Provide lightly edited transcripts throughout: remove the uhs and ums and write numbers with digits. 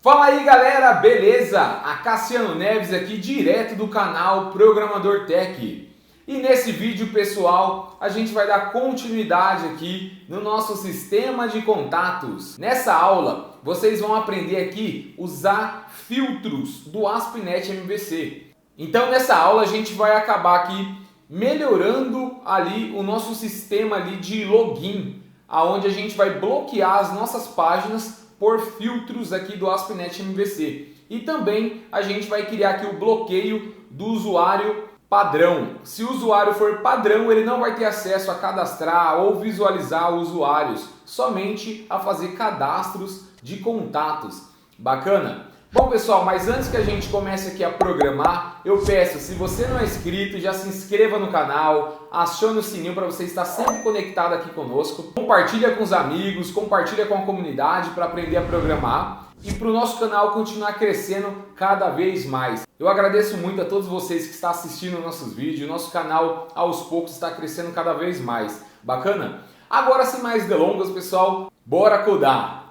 Fala aí galera, beleza? A Cassiano Neves aqui, direto do canal Programador Tech. E nesse vídeo, pessoal, a gente vai dar continuidade aqui no nosso sistema de contatos. Nessa aula, vocês vão aprender aqui usar filtros do ASP.NET MVC. Então nessa aula a gente vai acabar aqui melhorando ali o nosso sistema ali de login, aonde a gente vai bloquear as nossas páginas por filtros aqui do ASP.NET MVC. E também a gente vai criar aqui o bloqueio do usuário padrão. Se o usuário for padrão, ele não vai ter acesso a cadastrar ou visualizar usuários, somente a fazer cadastros de contatos. Bacana? Bom pessoal, mas antes que a gente comece aqui a programar, eu peço, se você não é inscrito, já se inscreva no canal, acione o sininho para você estar sempre conectado aqui conosco, compartilha com os amigos, compartilha com a comunidade para aprender a programar e para o nosso canal continuar crescendo cada vez mais. Eu agradeço muito a todos vocês que estão assistindo nossos vídeos, nosso canal aos poucos está crescendo cada vez mais. Bacana? Agora sem mais delongas pessoal, bora codar!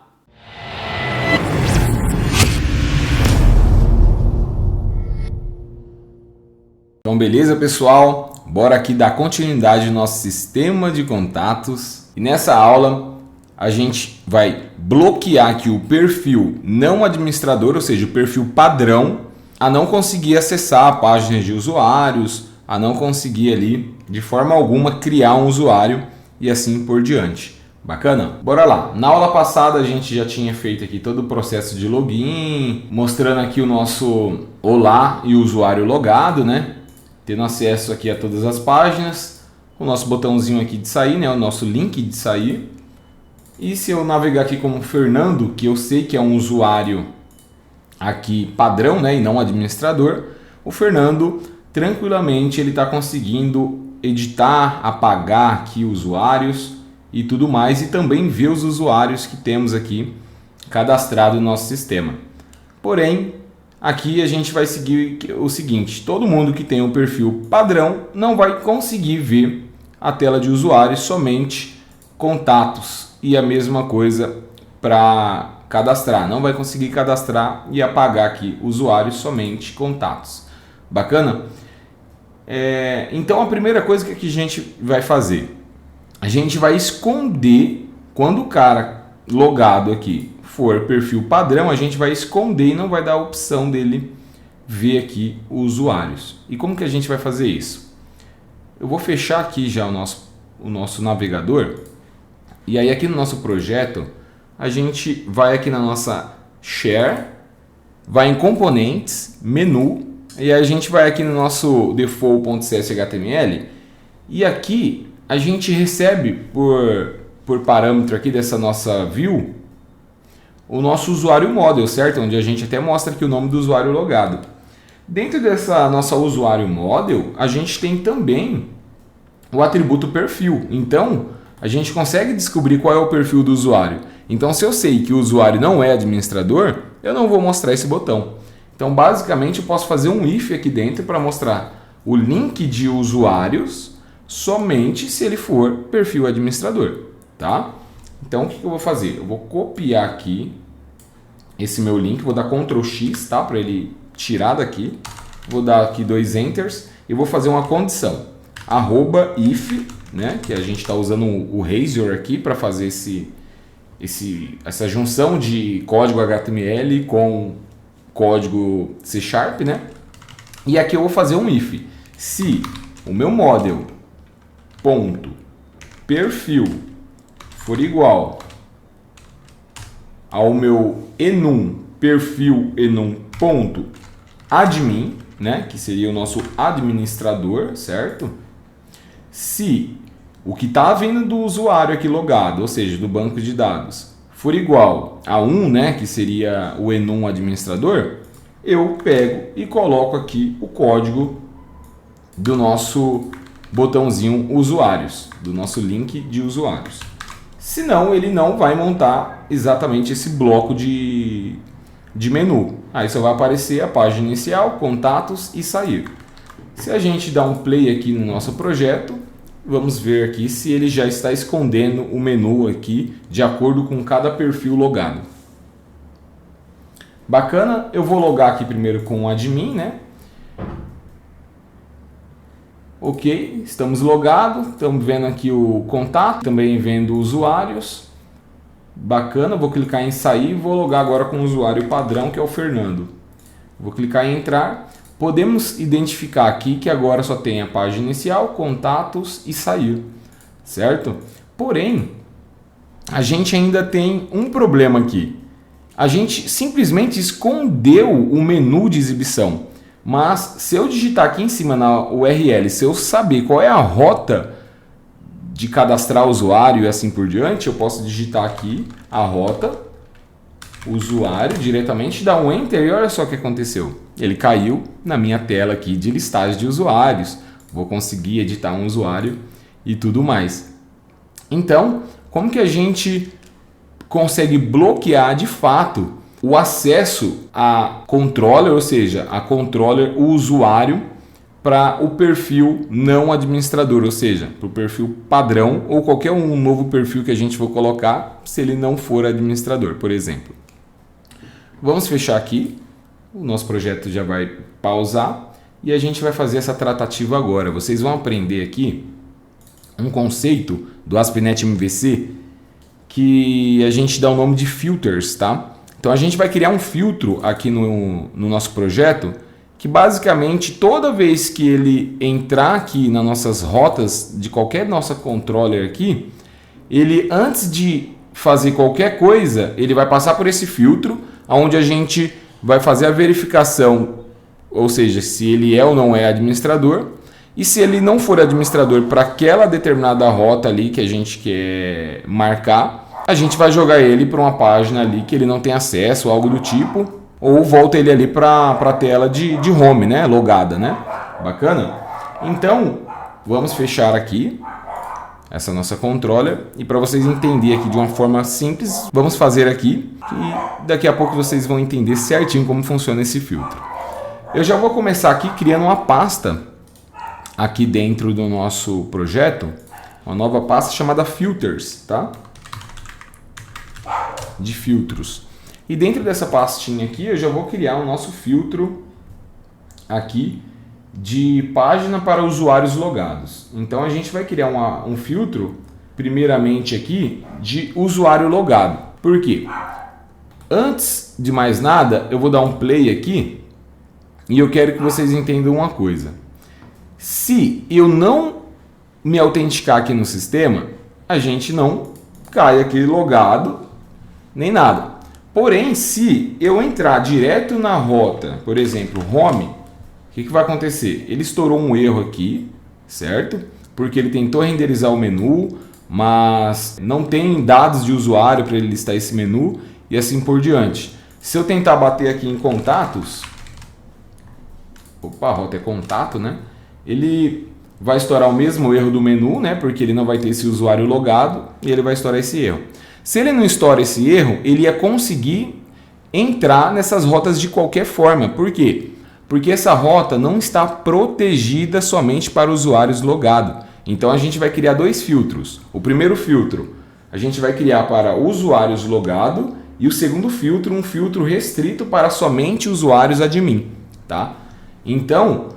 Então beleza pessoal, bora aqui dar continuidade no nosso sistema de contatos. E nessa aula a gente vai bloquear aqui o perfil não administrador, ou seja, o perfil padrão, a não conseguir acessar a página de usuários, a não conseguir ali de forma alguma criar um usuário e assim por diante. Bacana? Bora lá. Na aula passada a gente já tinha feito aqui todo o processo de login, mostrando aqui o nosso olá e o usuário logado, né? Tendo acesso aqui a todas as páginas, o nosso botãozinho aqui de sair, né? O nosso link de sair. E se eu navegar aqui como Fernando, que eu sei que é um usuário aqui padrão, né? E não administrador, o Fernando tranquilamente ele está conseguindo editar, apagar aqui usuários e tudo mais, e também ver os usuários que temos aqui cadastrado no nosso sistema. Porém, aqui a gente vai seguir o seguinte, todo mundo que tem um perfil padrão não vai conseguir ver a tela de usuários, somente contatos, e a mesma coisa para cadastrar, não vai conseguir cadastrar e apagar aqui usuários, somente contatos. Bacana? Então a primeira coisa que a gente vai fazer, a gente vai esconder quando o cara logado aqui for perfil padrão, a gente vai esconder e não vai dar a opção dele ver aqui os usuários. E como que a gente vai fazer isso? Eu vou fechar aqui já o nosso navegador, e aí aqui no nosso projeto a gente vai aqui na nossa Share, vai em Componentes, Menu, e aí a gente vai aqui no nosso default.cshtml, e aqui a gente recebe por parâmetro aqui dessa nossa view o nosso usuário model, certo? Onde a gente até mostra aqui o nome do usuário logado. Dentro dessa nossa usuário model, a gente tem também o atributo perfil. Então, a gente consegue descobrir qual é o perfil do usuário. Então, se eu sei que o usuário não é administrador, eu não vou mostrar esse botão. Então, basicamente, eu posso fazer um if aqui dentro para mostrar o link de usuários somente se ele for perfil administrador, tá? Então, o que eu vou fazer? Eu vou copiar aqui esse meu link, vou dar Ctrl X, tá? Para ele tirar daqui. Vou dar aqui 2 Enters e vou fazer uma condição. @if, né? Que a gente está usando o Razor aqui para fazer essa junção de código HTML com código C#, né? E aqui eu vou fazer um if. Se o meu model ponto perfil for igual ao meu enum perfil enum ponto admin, né, que seria o nosso administrador, certo? Se o que está vindo do usuário aqui logado, ou seja, do banco de dados, for igual a 1, né, que seria o enum administrador, eu pego e coloco aqui o código do nosso botãozinho usuários, do nosso link de usuários. Senão ele não vai montar exatamente esse bloco de menu. Aí só vai aparecer a página inicial, contatos e sair. Se a gente dá um play aqui no nosso projeto, vamos ver aqui se ele já está escondendo o menu aqui de acordo com cada perfil logado. Bacana, eu vou logar aqui primeiro com o admin, né? Ok, estamos logados, estamos vendo aqui o contato, também vendo usuários. Bacana, vou clicar em sair e vou logar agora com o usuário padrão, que é o Fernando. Vou clicar em entrar. Podemos identificar aqui que agora só tem a página inicial, contatos e sair, certo? Porém, a gente ainda tem um problema aqui. A gente simplesmente escondeu o menu de exibição. Mas se eu digitar aqui em cima na URL, se eu saber qual é a rota de cadastrar usuário e assim por diante, eu posso digitar aqui a rota, usuário, diretamente, dar um Enter e olha só o que aconteceu. Ele caiu na minha tela aqui de listagem de usuários. Vou conseguir editar um usuário e tudo mais. Então, como que a gente consegue bloquear de fato o acesso a controller, ou seja, a controller, o usuário, para o perfil não administrador, ou seja, para o perfil padrão ou qualquer um novo perfil que a gente for colocar, se ele não for administrador, por exemplo. Vamos fechar aqui, o nosso projeto já vai pausar e a gente vai fazer essa tratativa agora. Vocês vão aprender aqui um conceito do ASP.NET MVC que a gente dá o nome de filters, tá? Então a gente vai criar um filtro aqui no nosso projeto que basicamente toda vez que ele entrar aqui nas nossas rotas de qualquer nossa controller aqui, ele antes de fazer qualquer coisa, ele vai passar por esse filtro, onde a gente vai fazer a verificação, ou seja, se ele é ou não é administrador, e se ele não for administrador para aquela determinada rota ali que a gente quer marcar, a gente vai jogar ele para uma página ali que ele não tem acesso, algo do tipo, ou volta ele ali para a tela de home, né? Logada, né? Bacana? Então, vamos fechar aqui essa nossa controller e para vocês entenderem aqui de uma forma simples, vamos fazer aqui e daqui a pouco vocês vão entender certinho como funciona esse filtro. Eu já vou começar aqui criando uma pasta aqui dentro do nosso projeto, uma nova pasta chamada filters, tá? De filtros. E dentro dessa pastinha aqui eu já vou criar o nosso filtro aqui de página para usuários logados. Então a gente vai criar um filtro primeiramente aqui de usuário logado. Por quê? Antes de mais nada eu vou dar um play aqui e eu quero que vocês entendam uma coisa. Se eu não me autenticar aqui no sistema, a gente não cai aqui logado nem nada. Porém, se eu entrar direto na rota, por exemplo, home, o que vai acontecer? Ele estourou um erro aqui, certo? Porque ele tentou renderizar o menu, mas não tem dados de usuário para ele listar esse menu e assim por diante. Se eu tentar bater aqui em contatos, opa, a rota é contato, né? Ele vai estourar o mesmo erro do menu, né? Porque ele não vai ter esse usuário logado e ele vai estourar esse erro. Se ele não estoura esse erro, ele ia conseguir entrar nessas rotas de qualquer forma. Por quê? Porque essa rota não está protegida somente para usuários logados. Então a gente vai criar dois filtros. O primeiro filtro a gente vai criar para usuários logados e o segundo filtro, um filtro restrito para somente usuários admin, tá? Então,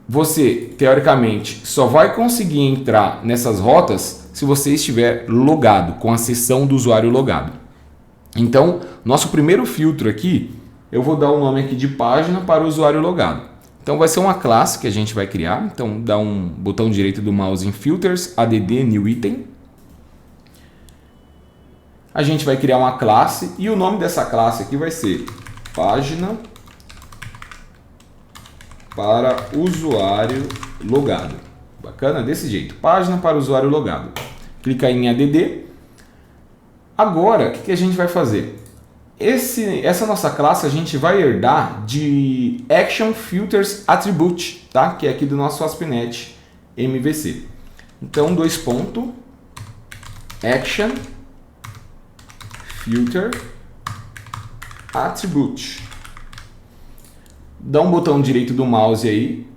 você teoricamente só vai conseguir entrar nessas rotas se você estiver logado, com a seção do usuário logado. Então, nosso primeiro filtro aqui, eu vou dar o nome aqui de página para o usuário logado. Então, vai ser uma classe que a gente vai criar. Então, dá um botão direito do mouse em Filters, add New Item. A gente vai criar uma classe e o nome dessa classe aqui vai ser página para usuário logado. Bacana? Desse jeito. Página para usuário logado. Clica em add. Agora, o que a gente vai fazer? Essa nossa classe a gente vai herdar de Action Filters Attribute, tá? Que é aqui do nosso ASP.NET MVC. Então, Action Filter Attribute. Dá um botão direito do mouse aí,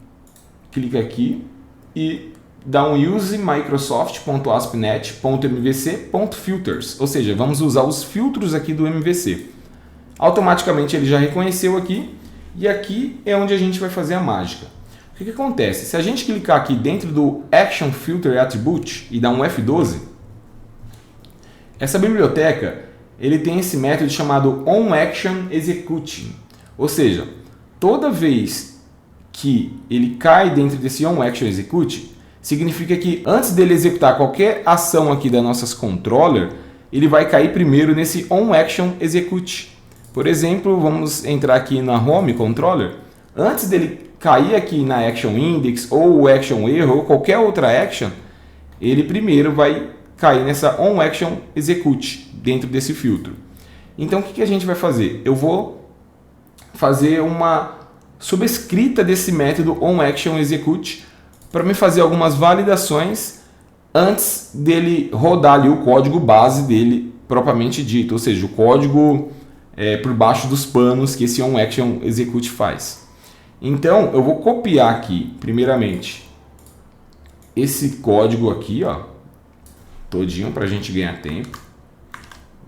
clica aqui e dá um use microsoft.aspnet.mvc.filters, ou seja, vamos usar os filtros aqui do MVC. automaticamente ele já reconheceu aqui, e aqui é onde a gente vai fazer a mágica. O que acontece? Se a gente clicar aqui dentro do Action Filter Attribute e dar um F12, essa biblioteca ele tem esse método chamado onActionExecute, ou seja, toda vez que ele cai dentro desse onActionExecute, significa que antes dele executar qualquer ação aqui das nossas controller, ele vai cair primeiro nesse onActionExecute. Por exemplo, vamos entrar aqui na Home Controller. Antes dele cair aqui na Action Index ou o Action Erro ou qualquer outra action, ele primeiro vai cair nessa onActionExecute dentro desse filtro. Então o que a gente vai fazer? Eu vou fazer uma subscrita desse método onActionExecute para me fazer algumas validações antes dele rodar ali o código base dele propriamente dito, ou seja, o código por baixo dos panos que esse onActionExecute faz. Então eu vou copiar aqui primeiramente esse código aqui, ó, todinho para a gente ganhar tempo.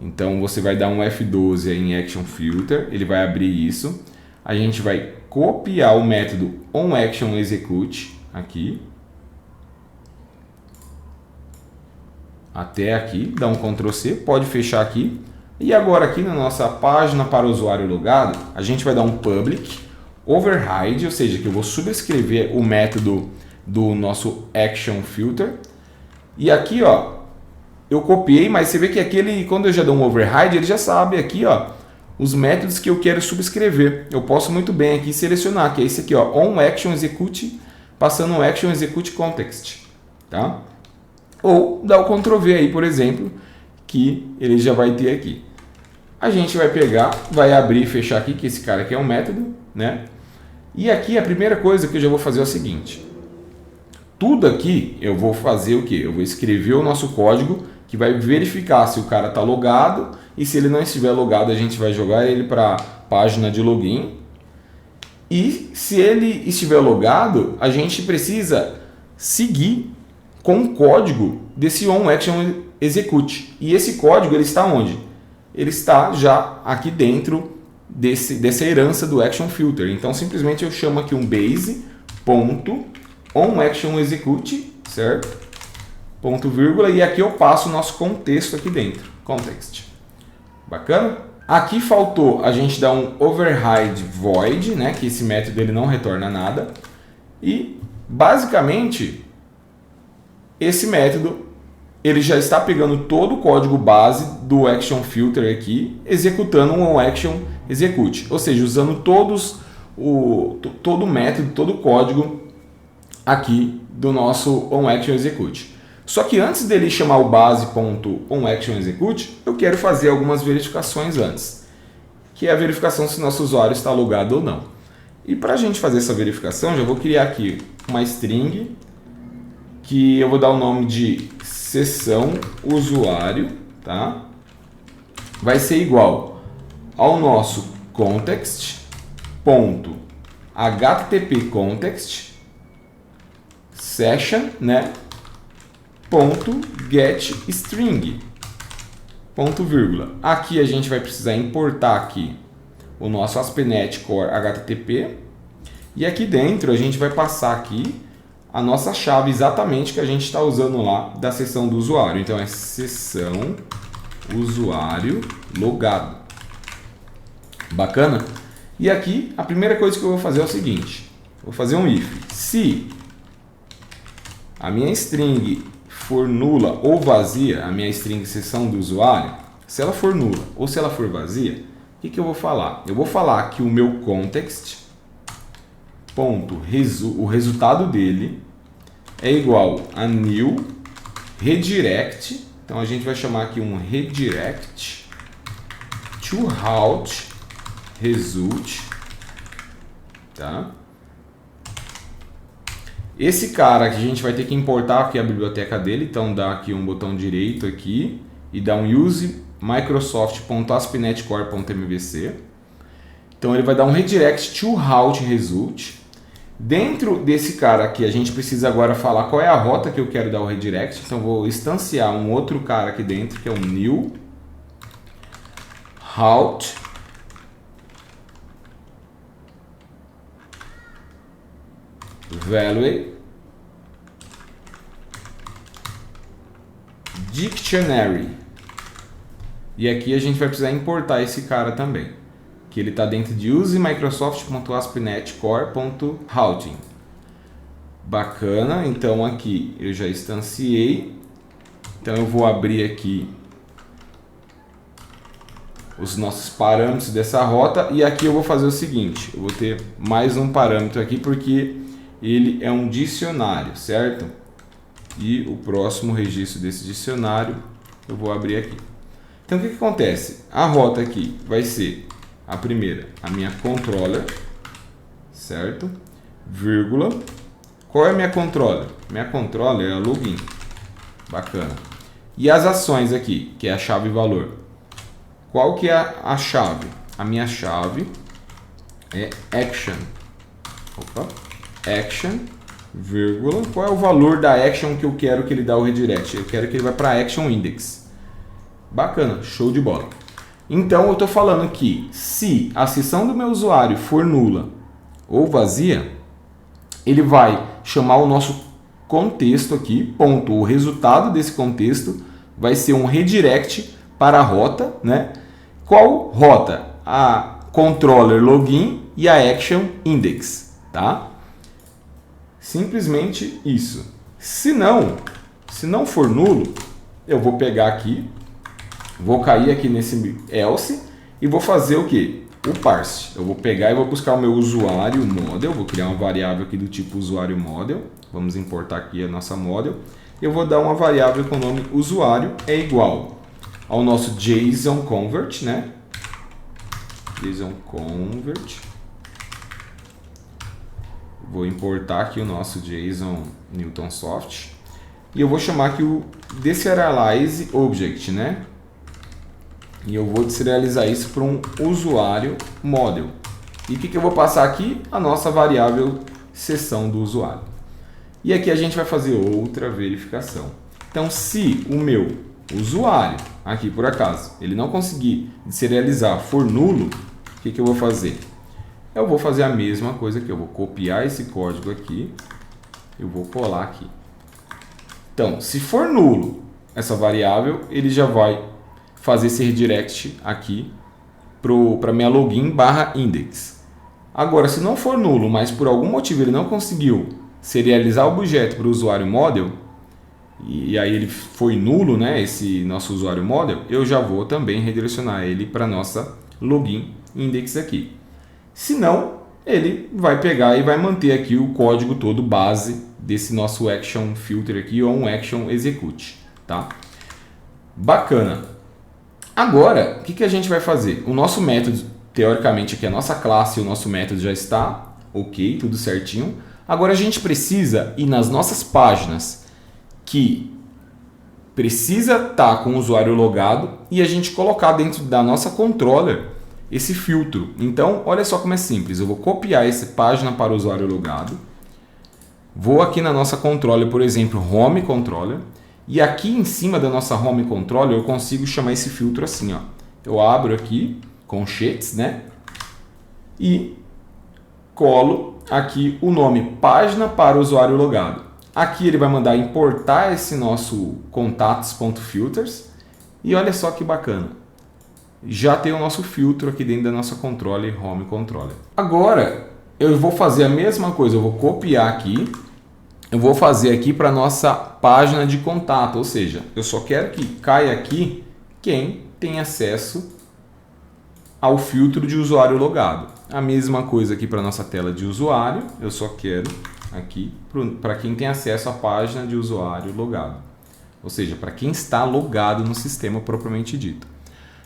Então você vai dar um F12 aí em Action Filter, ele vai abrir isso. A gente vai copiar o método onActionExecute aqui até aqui, dá um Ctrl C, pode fechar aqui. E agora aqui na nossa página para o usuário logado, a gente vai dar um public override, ou seja, que eu vou subscrever o método do nosso Action Filter. E aqui, ó, eu copiei, mas você vê que aquele, quando eu já dou um override, ele já sabe aqui, ó, os métodos que eu quero subscrever. Eu posso muito bem aqui selecionar, que é esse aqui, ó, onActionExecute, passando um ActionExecute Context, tá? Ou dar o Ctrl V aí, por exemplo, que ele já vai ter aqui. A gente vai pegar, vai abrir e fechar aqui, que esse cara aqui é um método, né? E aqui a primeira coisa que eu já vou fazer é o seguinte. Tudo aqui eu vou fazer o quê? Eu vou escrever o nosso código que vai verificar se o cara está logado, e se ele não estiver logado a gente vai jogar ele para a página de login. E se ele estiver logado, a gente precisa seguir com o código desse onActionExecute. E esse código ele está onde? Ele está já aqui dentro dessa herança do Action Filter. Então simplesmente eu chamo aqui um base.onActionExecute, certo? Ponto vírgula, e aqui eu passo o nosso contexto aqui dentro, context. Bacana? Aqui faltou a gente dar um override void, né, que esse método ele não retorna nada. E basicamente esse método ele já está pegando todo o código base do Action Filter aqui, executando um onActionExecute, ou seja, usando todo o método, todo o código aqui do nosso onActionExecute. Só que antes dele chamar o base.onActionExecute, eu quero fazer algumas verificações antes, que é a verificação se nosso usuário está logado ou não. E para a gente fazer essa verificação, já vou criar aqui uma string que eu vou dar o nome de sessão usuário, tá? Vai ser igual ao nosso context.http context session, né? .getString, ponto vírgula. Aqui a gente vai precisar importar aqui o nosso ASP.NET Core HTTP, e aqui dentro a gente vai passar aqui a nossa chave exatamente que a gente está usando lá da sessão do usuário. Então é sessão usuário logado. Bacana? E aqui a primeira coisa que eu vou fazer é o seguinte: vou fazer um if. Se a minha string for nula ou vazia, a minha string sessão do usuário, se ela for nula ou se ela for vazia, o que eu vou falar? Eu vou falar que o meu context, o resultado dele é igual a new redirect. Então a gente vai chamar aqui um redirect to route result, tá? Esse cara que a gente vai ter que importar aqui a biblioteca dele, então dá aqui um botão direito aqui e dá um use microsoft.aspnetcore.mvc. Então ele vai dar um redirect to route result. Dentro desse cara aqui a gente precisa agora falar qual é a rota que eu quero dar o redirect. Então vou instanciar um outro cara aqui dentro que é um new route value dictionary. E aqui a gente vai precisar importar esse cara também, que ele está dentro de use microsoft.aspnet core.routing. Bacana, então aqui eu já instanciei. Então eu vou abrir aqui os nossos parâmetros dessa rota e aqui eu vou fazer o seguinte, eu vou ter mais um parâmetro aqui porque ele é um dicionário, certo? E o próximo registro desse dicionário eu vou abrir aqui. Então o que acontece? A rota aqui vai ser a primeira, a minha controller, certo? Vírgula. Qual é a minha controller? Minha controller é a login. Bacana. E as ações aqui, que é a chave valor. Qual que é a chave? A minha chave é action. Opa. Action, vírgula. Qual é o valor da action que eu quero que ele dá o redirect? Eu quero que ele vá para action index. Bacana, show de bola. Então eu estou falando que se a sessão do meu usuário for nula ou vazia, ele vai chamar o nosso contexto aqui, ponto. O resultado desse contexto vai ser um redirect para a rota, né? Qual rota? A controller login e a action index, tá? Simplesmente isso. Se não for nulo, eu vou pegar aqui, vou cair aqui nesse else e vou fazer o que? O parse. Eu vou pegar e vou buscar o meu usuário model, vou criar uma variável aqui do tipo usuário model, vamos importar aqui a nossa model, eu vou dar uma variável com o nome usuário é igual ao nosso JSON convert, né? JSON convert. Vou importar aqui o nosso JSON Newtonsoft e eu vou chamar aqui o deserialize object, né? E eu vou deserializar isso para um usuário model. E o que eu vou passar aqui? A nossa variável seção do usuário. E aqui a gente vai fazer outra verificação. Então, se o meu usuário, aqui por acaso, ele não conseguir deserializar, for nulo, o que eu vou fazer? Eu vou fazer a mesma coisa aqui. Eu vou copiar esse código aqui. Eu vou colar aqui. Então, se for nulo essa variável, ele já vai fazer esse redirect aqui para minha login barra index. Agora, se não for nulo, mas por algum motivo ele não conseguiu serializar o objeto para o usuário model, e aí ele foi nulo, né, esse nosso usuário model, eu já vou também redirecionar ele para nossa login index aqui. Se não, ele vai pegar e vai manter aqui o código todo base desse nosso action filter aqui, ou um action execute, tá? Bacana. Agora, o que a gente vai fazer? O nosso método, teoricamente, aqui a nossa classe e o nosso método já está ok, tudo certinho. Agora a gente precisa ir nas nossas páginas que precisa estar com o usuário logado e a gente colocar dentro da nossa controller esse filtro. Então, olha só como é simples. Eu vou copiar essa página para o usuário logado. Vou aqui na nossa controller, por exemplo, home controller. E aqui em cima da nossa home controller eu consigo chamar esse filtro assim, ó. Eu abro aqui com sheets, né? E colo aqui o nome página para o usuário logado. Aqui ele vai mandar importar esse nosso contatos.filters e olha só que bacana. Já tem o nosso filtro aqui dentro da nossa controller home controller. Agora eu vou fazer a mesma coisa, eu vou copiar aqui. Eu vou fazer aqui para a nossa página de contato, ou seja, eu só quero que caia aqui quem tem acesso ao filtro de usuário logado. A mesma coisa aqui para a nossa tela de usuário, eu só quero aqui para quem tem acesso à página de usuário logado. Ou seja, para quem está logado no sistema propriamente dito.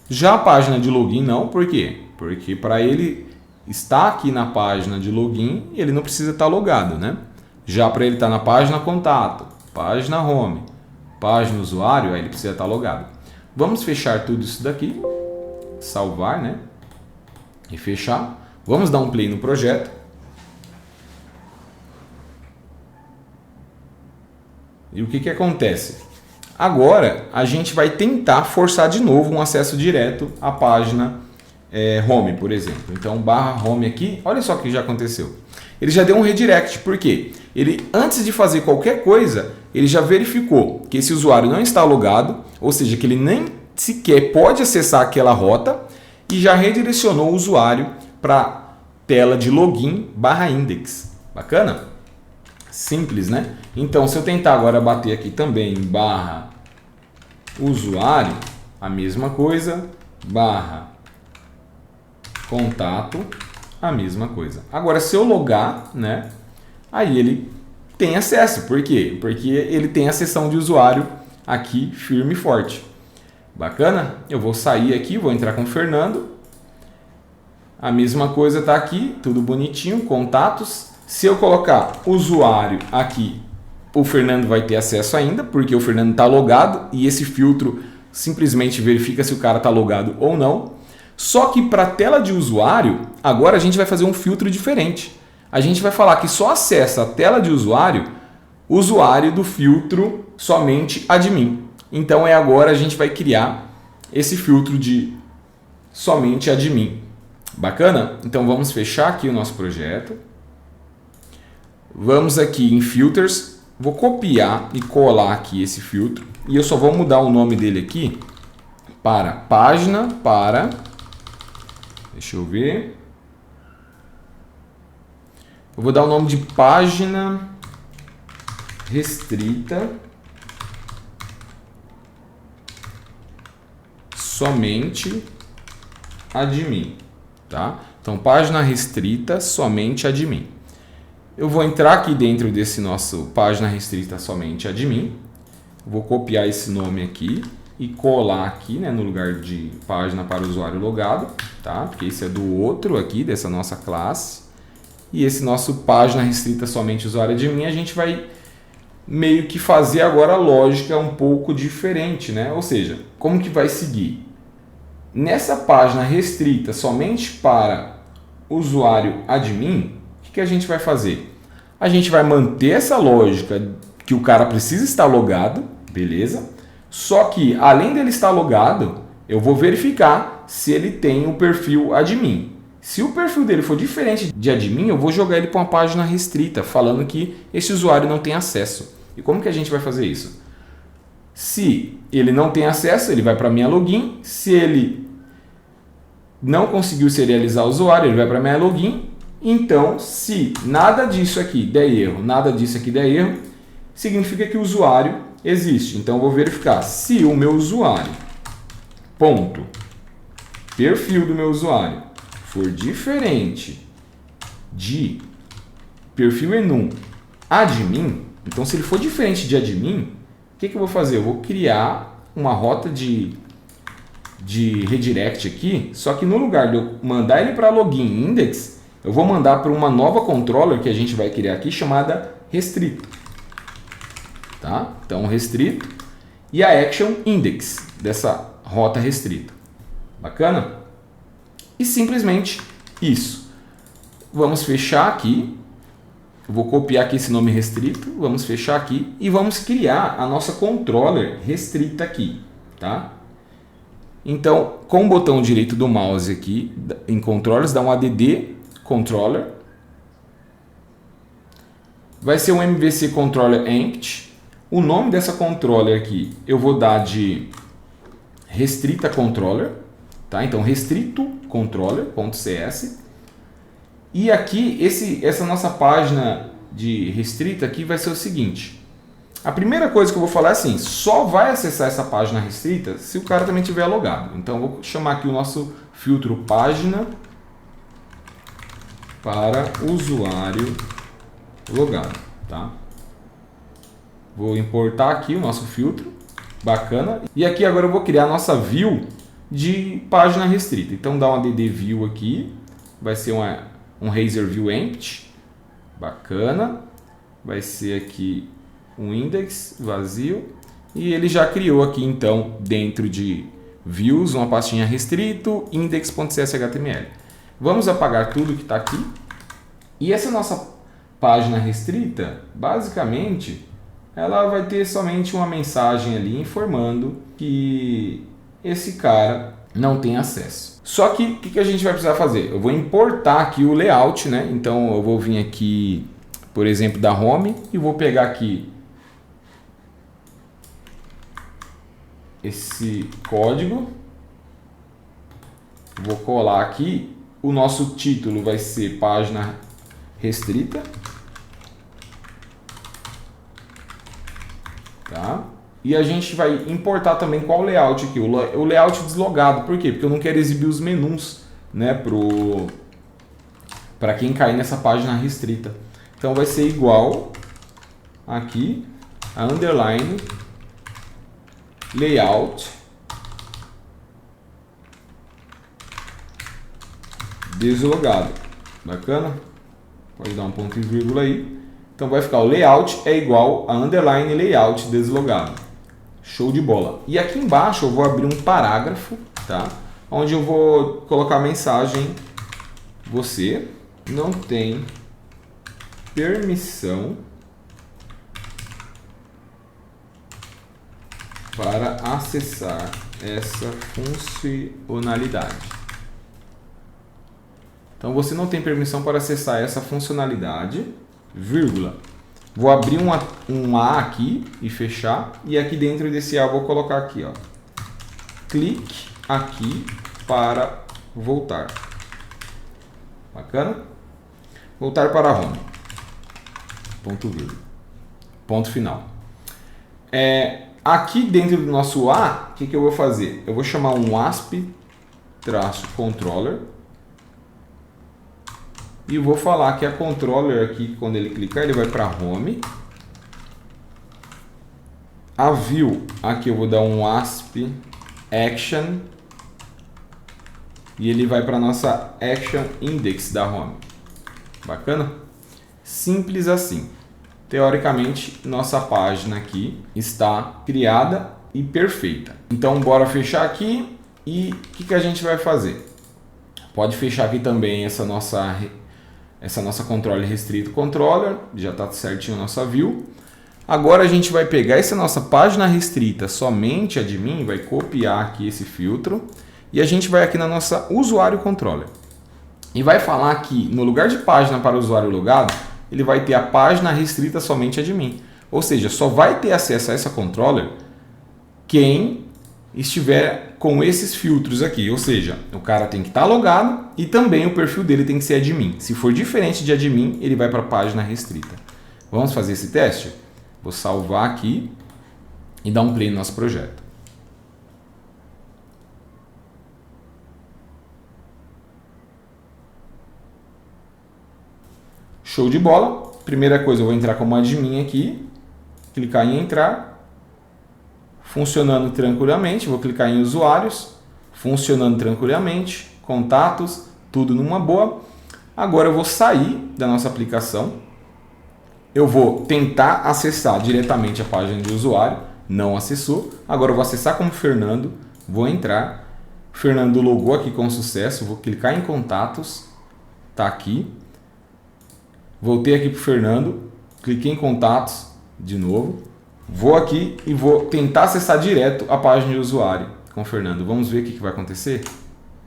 Já a página de login não, por quê? Porque para ele estar aqui na página de login, ele não precisa estar logado, né? Já para ele estar na página contato, página home, página usuário, aí ele precisa estar logado. Vamos fechar tudo isso daqui, salvar, né? E fechar. Vamos dar um play no projeto. E o que acontece? Agora a gente vai tentar forçar de novo um acesso direto à página home, por exemplo. Então, barra home aqui, olha só o que já aconteceu. Ele já deu um redirect, por quê? Ele, antes de fazer qualquer coisa, ele já verificou que esse usuário não está logado, ou seja, que ele nem sequer pode acessar aquela rota e já redirecionou o usuário para a tela de login barra index. Bacana? Simples, né? Então, se eu tentar agora bater aqui também barra usuário, a mesma coisa, barra contato, a mesma coisa. Agora, se eu logar, né, aí ele tem acesso. Por quê? Porque ele tem a seção de usuário aqui firme e forte. Bacana? Eu vou sair aqui, vou entrar com o Fernando. A mesma coisa está aqui, tudo bonitinho, contatos. Se eu colocar usuário aqui, o Fernando vai ter acesso ainda, porque o Fernando está logado e esse filtro simplesmente verifica se o cara está logado ou não. Só que para a tela de usuário, agora a gente vai fazer um filtro diferente. A gente vai falar que só acessa a tela de usuário do filtro somente admin. Então agora a gente vai criar esse filtro de somente admin. Bacana? Então vamos fechar aqui o nosso projeto. Vamos aqui em filters, vou copiar e colar aqui esse filtro e eu só vou mudar o nome dele aqui para página para, deixa eu ver, eu vou dar o nome de página restrita somente admin, tá? Então página restrita somente admin. Eu vou entrar aqui dentro desse nosso página restrita somente admin. Vou copiar esse nome aqui e colar aqui, né, no lugar de página para usuário logado, tá? Porque esse é do outro aqui, dessa nossa classe. E esse nosso página restrita somente usuário admin, a gente vai meio que fazer agora a lógica um pouco diferente, né? Ou seja, como que vai seguir? Nessa página restrita somente para usuário admin, o que a gente vai fazer? A gente vai manter essa lógica que o cara precisa estar logado, beleza? Só que, além dele estar logado, eu vou verificar se ele tem o perfil admin. Se o perfil dele for diferente de admin, eu vou jogar ele para uma página restrita, falando que esse usuário não tem acesso. E como que a gente vai fazer isso? Se ele não tem acesso, ele vai para a minha login. Se ele não conseguiu serializar o usuário, ele vai para a minha login. Então, se nada disso aqui der erro, nada disso aqui der erro, significa que o usuário existe. Então, eu vou verificar se o meu usuário, ponto, perfil do meu usuário, for diferente de perfil enum admin, então se ele for diferente de admin, o que eu vou fazer? Eu vou criar uma rota de redirect aqui, só que no lugar de eu mandar ele para login index, eu vou mandar para uma nova controller que a gente vai criar aqui, chamada restrito. Tá? Então, restrito e a action index dessa rota restrita. Bacana? E simplesmente isso. Vamos fechar aqui. Eu vou copiar aqui esse nome restrito. Vamos fechar aqui e vamos criar a nossa controller restrita aqui. Tá? Então, com o botão direito do mouse aqui em controllers, dá um add controller. Vai ser um MVC controller empty. O nome dessa controller aqui eu vou dar de restrita controller, tá? Então restrito controller.cs. E aqui essa nossa página de restrita aqui vai ser o seguinte. A primeira coisa que eu vou falar é assim, só vai acessar essa página restrita se o cara também tiver logado. Então eu vou chamar aqui o nosso filtro página para usuário logado, tá? Vou importar aqui o nosso filtro, bacana. E aqui agora eu vou criar a nossa view de página restrita. Então dá um add view aqui, vai ser um Razor View Empty, bacana. Vai ser aqui um index vazio. E ele já criou aqui então dentro de views uma pastinha restrito, index.cshtml. Vamos apagar tudo que está aqui. E essa nossa página restrita, basicamente, ela vai ter somente uma mensagem ali informando que esse cara não tem acesso. Só que o que a gente vai precisar fazer? Eu vou importar aqui o layout, né? Então eu vou vir aqui, por exemplo, da home e vou pegar aqui esse código, vou colar aqui. O nosso título vai ser página restrita, tá? E a gente vai importar também qual layout aqui, o layout deslogado. Por quê? Porque eu não quero exibir os menus, né, para quem cair nessa página restrita. Então vai ser igual aqui a underline layout deslogado. Bacana? Pode dar um ponto e vírgula aí. Então vai ficar o layout é igual a underline layout deslogado. Show de bola. E aqui embaixo eu vou abrir um parágrafo, tá? Onde eu vou colocar a mensagem: você não tem permissão para acessar essa funcionalidade. Então você não tem permissão para acessar essa funcionalidade, vírgula. Vou abrir um A aqui e fechar. E aqui dentro desse A eu vou colocar aqui, ó. Clique aqui para voltar. Bacana? Voltar para a home. Ponto vírgula. Ponto final. Aqui dentro do nosso A, o que eu vou fazer? Eu vou chamar um ASP-controller. E vou falar que a controller aqui, quando ele clicar, ele vai para home. A view, aqui eu vou dar um ASP action. E ele vai para nossa action index da home. Bacana? Simples assim. Teoricamente, nossa página aqui está criada e perfeita. Então, bora fechar aqui. E o que a gente vai fazer? Pode fechar aqui também essa nossa controle restrito controller, já está certinho a nossa view. Agora a gente vai pegar essa nossa página restrita somente admin, vai copiar aqui esse filtro e a gente vai aqui na nossa usuário controller. E vai falar que no lugar de página para usuário logado, ele vai ter a página restrita somente admin. Ou seja, só vai ter acesso a essa controller quem estiver com esses filtros aqui, ou seja, o cara tem que estar logado e também o perfil dele tem que ser admin. Se for diferente de admin, ele vai para a página restrita. Vamos fazer esse teste? Vou salvar aqui e dar um play no nosso projeto. Show de bola. Primeira coisa, eu vou entrar como admin aqui, clicar em entrar. Funcionando tranquilamente, vou clicar em usuários, funcionando tranquilamente, contatos, tudo numa boa. Agora eu vou sair da nossa aplicação, eu vou tentar acessar diretamente a página de usuário, não acessou. Agora eu vou acessar como Fernando, vou entrar, Fernando logou aqui com sucesso, vou clicar em contatos, tá aqui. Voltei aqui para o Fernando, cliquei em contatos de novo. Vou aqui e vou tentar acessar direto a página de usuário com o Fernando. Vamos ver o que vai acontecer?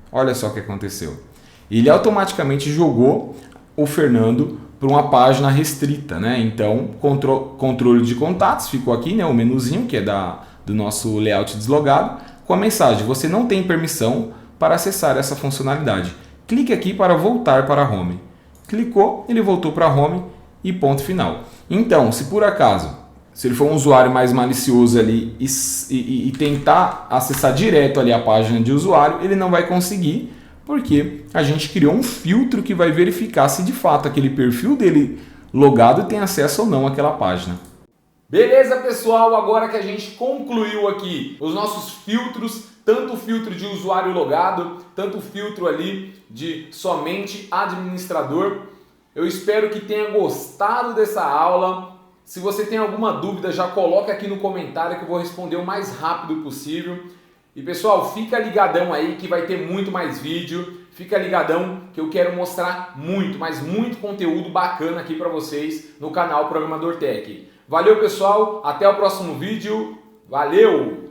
Olha só o que aconteceu. Ele automaticamente jogou o Fernando para uma página restrita, né? Então, controle de contatos ficou aqui, né? O menuzinho que é do nosso layout deslogado, com a mensagem: você não tem permissão para acessar essa funcionalidade. Clique aqui para voltar para a home. Clicou, ele voltou para a home e ponto final. Então, se por acaso se ele for um usuário mais malicioso ali e tentar acessar direto ali a página de usuário, ele não vai conseguir, porque a gente criou um filtro que vai verificar se de fato aquele perfil dele logado tem acesso ou não àquela página. Beleza, pessoal? Agora que a gente concluiu aqui os nossos filtros, tanto o filtro de usuário logado, tanto o filtro ali de somente administrador, eu espero que tenha gostado dessa aula. Se você tem alguma dúvida, já coloca aqui no comentário que eu vou responder o mais rápido possível. E pessoal, fica ligadão aí que vai ter muito mais vídeo. Fica ligadão que eu quero mostrar muito, mas muito conteúdo bacana aqui para vocês no canal Programador Tech. Valeu, pessoal, até o próximo vídeo. Valeu!